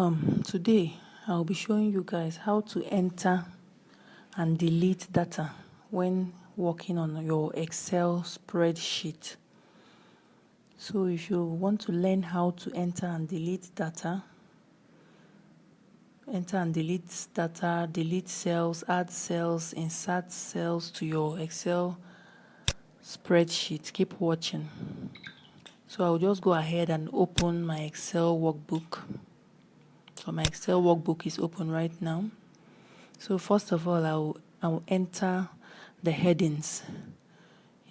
Welcome. Today I'll be showing you guys how to enter and delete data when working on your Excel spreadsheet. So if you want to learn how to enter and delete data, delete cells, add cells, insert cells to your Excel spreadsheet, keep watching. So I'll just go ahead and open my Excel workbook. So my Excel workbook is open right now. So first of all, I'll enter the headings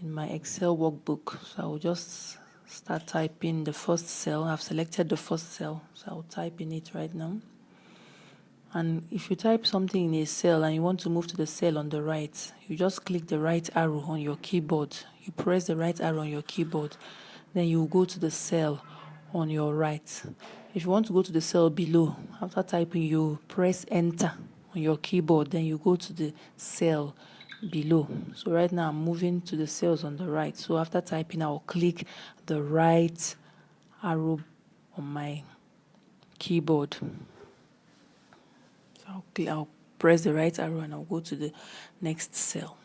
in my Excel workbook. So I'll just start typing the first cell. I've selected the first cell, so I'll type in it right now. And if you type something in a cell and you want to move to the cell on the right, you just click the right arrow on your keyboard. You press the right arrow on your keyboard, then you go to the cell on your right. If you want to go to the cell below, after typing, you press enter on your keyboard, then you go to the cell below. So right now I'm moving to the cells on the right. So after typing, I'll click the right arrow on my keyboard. So I'll press the right arrow and I'll go to the next cell.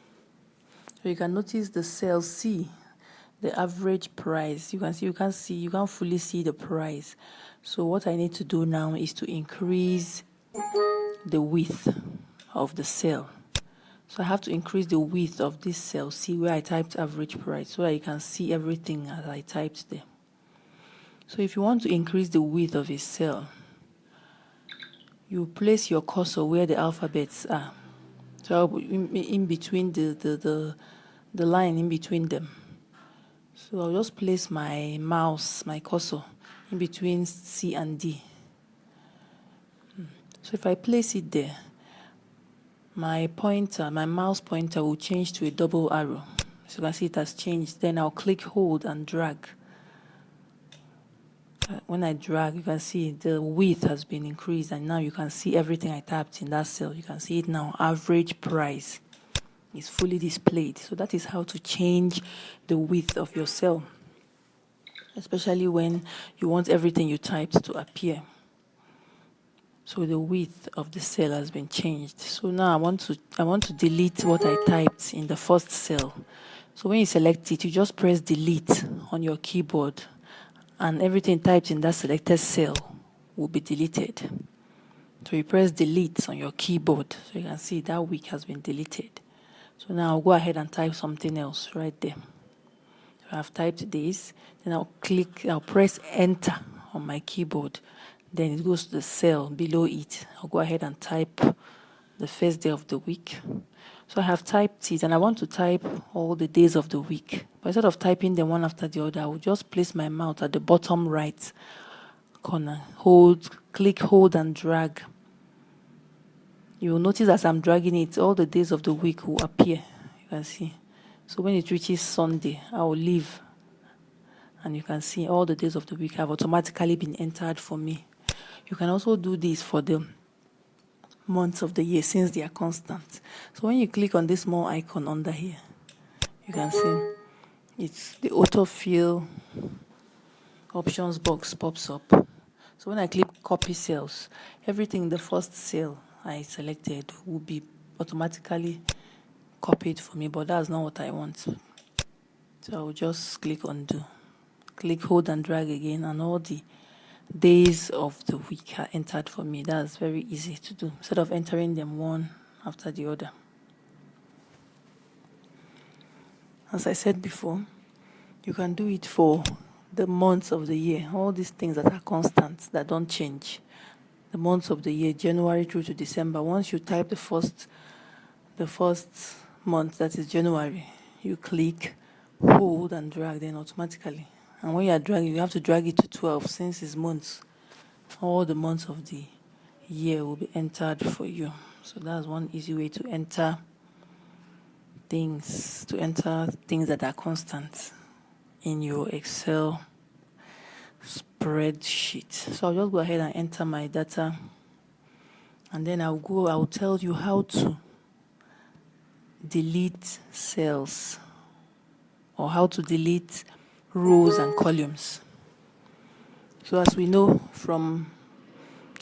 So you can notice the cell C, the average price. You can't fully see the price. So what I need to do now is to increase the width of the cell. So I have to increase the width of this cell, see where I typed average price, so that you can see everything as I typed there. So if you want to increase the width of a cell, you place your cursor where the alphabets are. So in between the line in between them. So I'll just place my cursor in between C and D. So if I place it there, my mouse pointer will change to a double arrow. So you can see it has changed. Then I'll click, hold, and drag. When I drag, you can see the width has been increased, and now you can see everything I typed in that cell. You can see it now. Average price is fully displayed. So that is how to change the width of your cell, especially when you want everything you typed to appear. So the width of the cell has been changed. So now I want to delete what I typed in the first cell. So when you select it, you just press delete on your keyboard, and everything typed in that selected cell will be deleted. So you press delete on your keyboard, so you can see that week has been deleted. So now I'll go ahead and type something else right there. So I've typed this, then I'll press enter on my keyboard. Then it goes to the cell below it. I'll go ahead and type the first day of the week. So I have typed it, and I want to type all the days of the week. But instead of typing them one after the other, I will just place my mouse at the bottom right corner. Click, hold, and drag. You will notice as I'm dragging it, all the days of the week will appear. You can see. So when it reaches Sunday, I will leave. And you can see all the days of the week have automatically been entered for me. You can also do this for the months of the year, since they are constant. So when you click on this small icon under here, you can see it's the autofill options box pops up. So when I click copy cells, everything in the first cell I selected will be automatically copied for me, but that's not what I want. So I'll just click undo. Click, hold, and drag again, and all the days of the week are entered for me. That's very easy to do, instead of entering them one after the other. As I said before, you can do it for the months of the year, all these things that are constant, that don't change. The months of the year, January through to December. Once you type the first month, that is January, you click, hold, and drag, then automatically. And when you are dragging, you have to drag it to 12, since it's months. All the months of the year will be entered for you. So that's one easy way to enter things that are constant in your Excel spreadsheet. So I'll just go ahead and enter my data, and then I'll tell you how to delete cells, or how to delete rows and columns. So as we know from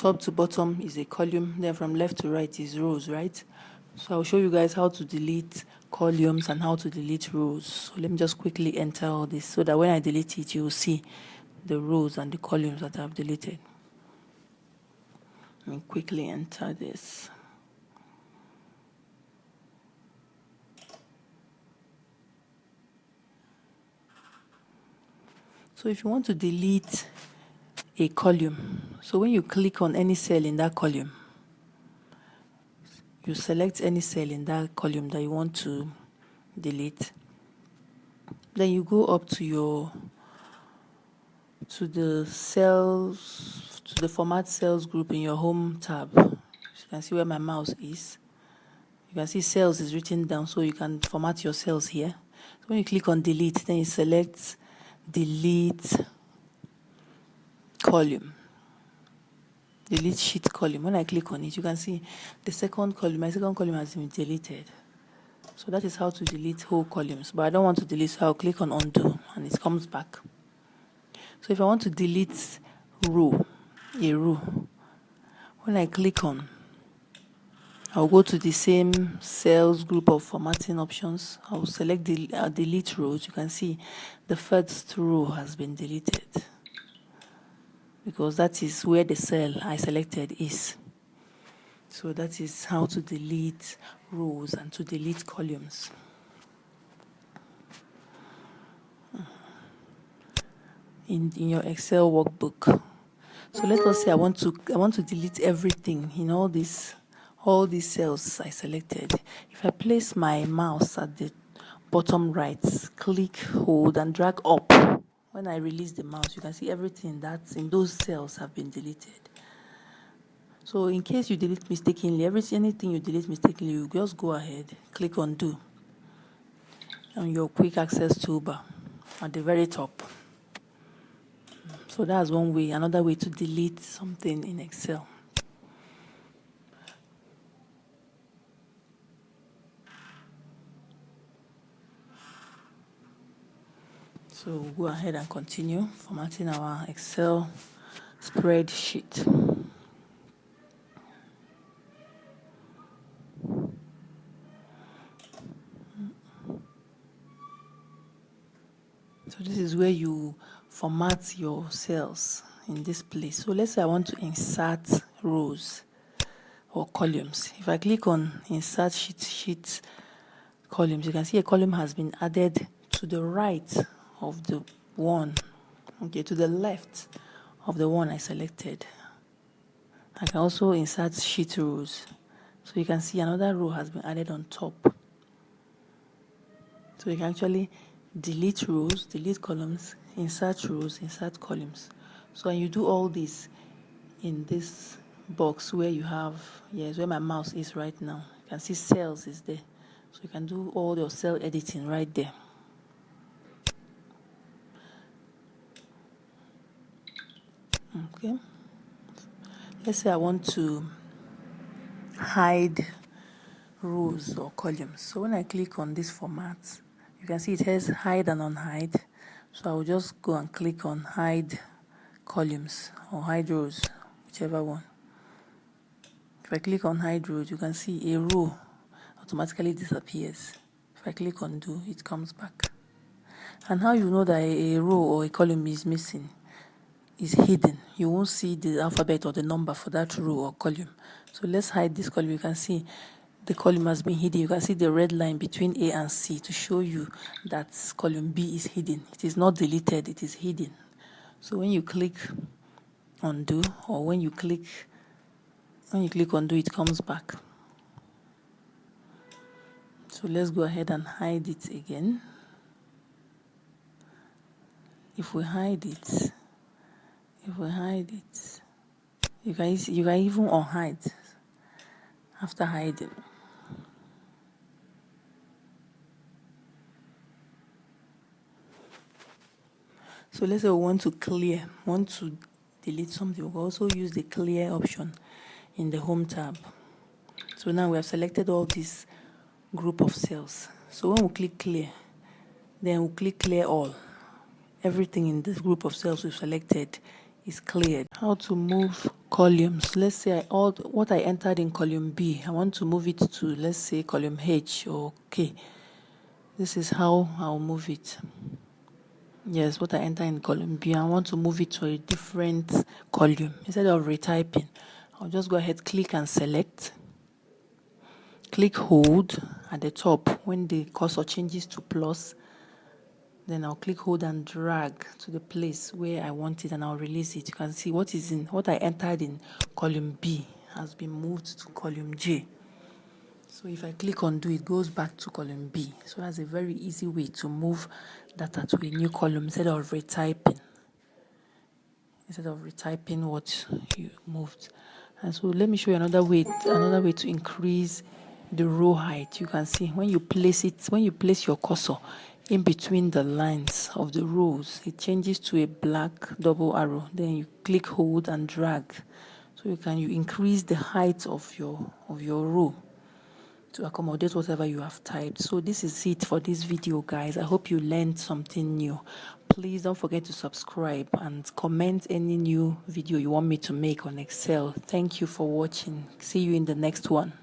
top to bottom is a column, then from left to right is rows, right? So I'll show you guys how to delete columns and how to delete rows. So let me just quickly enter all this so that when I delete it, you will see the rows and the columns that I've deleted. Let me quickly enter this. So if you want to delete a column, so when you click on any cell in that column, you select any cell in that column that you want to delete. Then you go up to the cells, to the format cells group in your home tab. You can see where my mouse is. You can see cells is written down, so you can format your cells here. So when you click on delete, then you select delete column, delete sheet column. When I click on it, you can see the second column, my second column has been deleted. So that is how to delete whole columns, but I don't want to delete, so I'll click on undo and it comes back. So if I want to delete a row, when I click on, I'll go to the same cells group of formatting options. I'll select delete rows. You can see the first row has been deleted because that is where the cell I selected is. So that is how to delete rows and to delete columns. In your Excel workbook. So let us say I want to delete everything in all these cells I selected. If I place my mouse at the bottom right, click, hold, and drag up, when I release the mouse, you can see everything that's in those cells have been deleted. So in case you delete mistakenly, anything you delete mistakenly, you just go ahead, click undo on your quick access toolbar at the very top. So that's one way. Another way to delete something in Excel. So we'll go ahead and continue formatting our Excel spreadsheet. So this is where you format your cells in this place. So let's say I want to insert rows or columns. If I click on insert sheet columns, you can see a column has been added to the right of the one, to the left of the one I selected. I can also insert sheet rows. So you can see another row has been added on top. So you can actually delete rows, delete columns, insert rows, insert columns. So when you do all this in this box where you have, where my mouse is right now, you can see cells is there. So you can do all your cell editing right there. Okay. Let's say I want to hide rows or columns. So when I click on this format, you can see it has hide and unhide. So I will just go and click on hide columns or hide rows, whichever one. If I click on hide rows, you can see a row automatically disappears. If I click on undo, it comes back. And how you know that a row or a column is missing, is hidden. You won't see the alphabet or the number for that row or column. So let's hide this column. You can see the column has been hidden. You can see the red line between A and C to show you that column B is hidden. It is not deleted, it is hidden. So when you click undo, or when you click undo, it comes back. So let's go ahead and hide it again. If we hide it, you can even unhide after hiding. So let's say we want to delete something. We'll also use the clear option in the home tab. So now we have selected all this group of cells. So when we click clear, then we'll click clear all. Everything in this group of cells we've selected is cleared. How to move columns. Let's say what I entered in column B, I want to move it to, let's say, column H or K. This is how I'll move it. Yes, what I enter in column B, I want to move it to a different column. Instead of retyping, I'll just go ahead, click and select. Click hold at the top when the cursor changes to plus. Then I'll click hold and drag to the place where I want it, and I'll release it. You can see what I entered in column B has been moved to column J. So if I click undo, it goes back to column B. So that's a very easy way to move data to a new column instead of retyping. What you moved. And so let me show you another way to increase the row height. You can see when you place your cursor in between the lines of the rows, it changes to a black double arrow. Then you click hold and drag. So you increase the height of your row to accommodate whatever you have typed. So this is it for this video, guys. I hope you learned something new. Please don't forget to subscribe and comment any new video you want me to make on Excel. Thank you for watching. See you in the next one.